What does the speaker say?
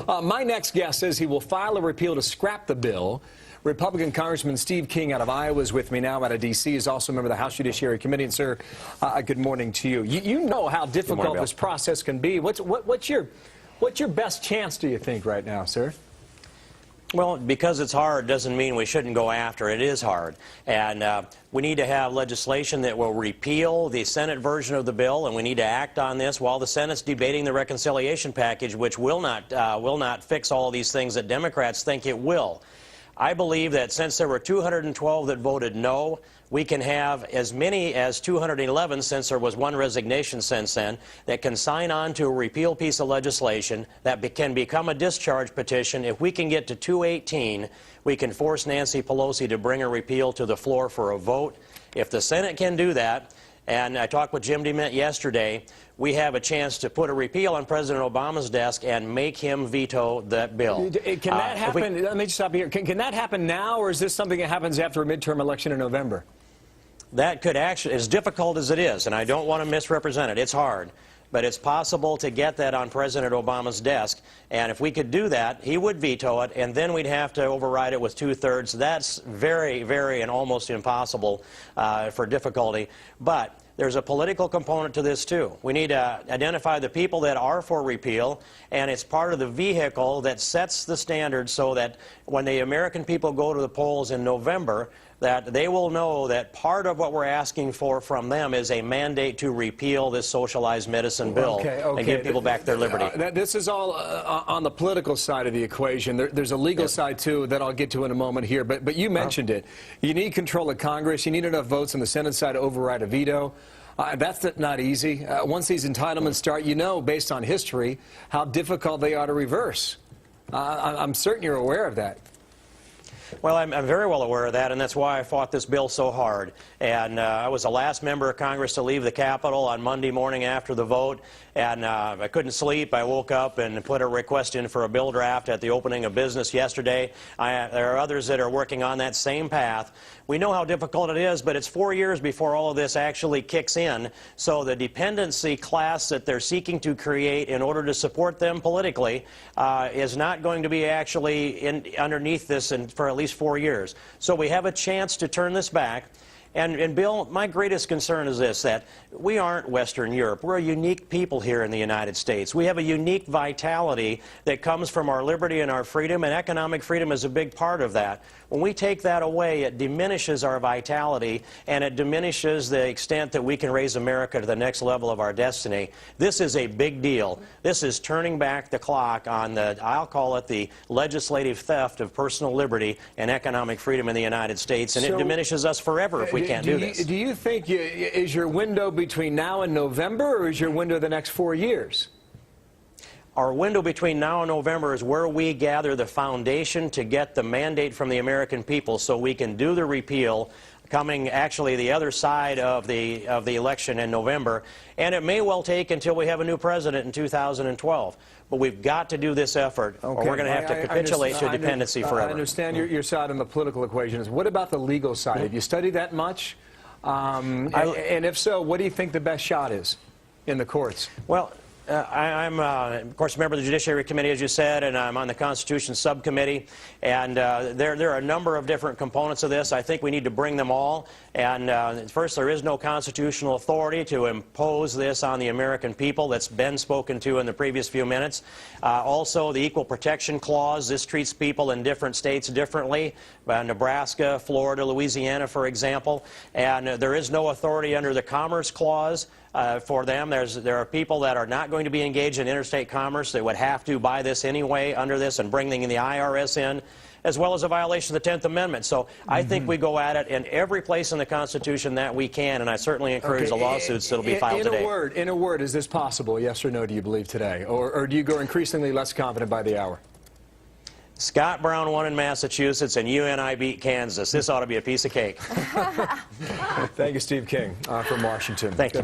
My next guest says he will file a repeal to scrap the bill. Republican Congressman Steve King out of Iowa is with me now, out of D.C. He's also a member of the House Judiciary Committee. And, sir, good morning to you. You know how difficult this process can be. What's your best chance, do you think, right now, sir? Well, because it's hard doesn't mean we shouldn't go after it. It is hard. And we need to have legislation that will repeal the Senate version of the bill, and we need to act on this while the Senate's debating the reconciliation package, which will not fix all these things that Democrats think it will. I believe that since there were 212 that voted no, we can have as many as 211, since there was one resignation since then, that can sign on to a repeal piece of legislation that can become a discharge petition. If we can get to 218, we can force Nancy Pelosi to bring a repeal to the floor for a vote. If the Senate can do that, and I talked with Jim DeMint yesterday, we have a chance to put a repeal on President Obama's desk and make him veto that bill. Can that happen? Let me just stop here. Can that happen now, or is this something that happens after a midterm election in November? That could actually, as difficult as it is, and I don't want to misrepresent it, it's hard, but it's possible to get that on President Obama's desk. And if we could do that, he would veto it, and then we'd have to override it with 2/3. That's very, very and almost impossible for difficulty. But there's a political component to this, too. We need to identify the people that are for repeal, and it's part of the vehicle that sets the standard so that when the American people go to the polls in November, that they will know that part of what we're asking for from them is a mandate to repeal this socialized medicine bill and give people back their liberty. This is all on the political side of the equation. There's a legal side, too, that I'll get to in a moment here. But you mentioned it. You need control of Congress. You need enough votes on the Senate side to override a veto. That's not easy. Once these entitlements start, you know, based on history, how difficult they are to reverse. I'm certain you're aware of that. Well, I'm very well aware of that, and that's why I fought this bill so hard. And I was the last member of Congress to leave the Capitol on Monday morning after the vote, and I couldn't sleep. I woke up and put a request in for a bill draft at the opening of business yesterday. There are others that are working on that same path. We know how difficult it is, but it's 4 years before all of this actually kicks in. So the dependency class that they're seeking to create in order to support them politically is not going to be actually underneath this for at least 4 years. So we have a chance to turn this back. And Bill, my greatest concern is this, that we aren't Western Europe. We're a unique people here in the United States. We have a unique vitality that comes from our liberty and our freedom, and economic freedom is a big part of that. When we take that away, it diminishes our vitality, and it diminishes the extent that we can raise America to the next level of our destiny. This is a big deal. This is turning back the clock on I'll call it the legislative theft of personal liberty and economic freedom in the United States, and it diminishes us forever if we can't do this. Do you think, is your window between now and November, or is your window the next 4 years? Our window between now and November is where we gather the foundation to get the mandate from the American people so we can do the repeal coming actually the other side of the election in November. And it may well take until we have a new president in 2012. But we've got to do this effort, or we're going to have to capitulate to dependency forever. I understand your side on the political equation. What about the legal side? Have you studied that much? And if so, what do you think the best shot is in the courts? Well, I'm, of course, a member of the Judiciary Committee, as you said, and I'm on the Constitution Subcommittee. And there are a number of different components of this. I think we need to bring them all. And first, there is no constitutional authority to impose this on the American people. That's been spoken to in the previous few minutes. Also, the Equal Protection Clause. This treats people in different states differently. Nebraska, Florida, Louisiana, for example. And there is no authority under the Commerce Clause. For them, there are people that are not going to be engaged in interstate commerce that would have to buy this anyway under this and bring the IRS in, as well as a violation of the 10th Amendment. So I think we go at it in every place in the Constitution that we can, and I certainly encourage the lawsuits that will be filed today. In a word, is this possible, yes or no, do you believe today? Or do you go increasingly less confident by the hour? Scott Brown won in Massachusetts, and you and I beat Kansas. This ought to be a piece of cake. Thank you, Steve King, from Washington. Thank you.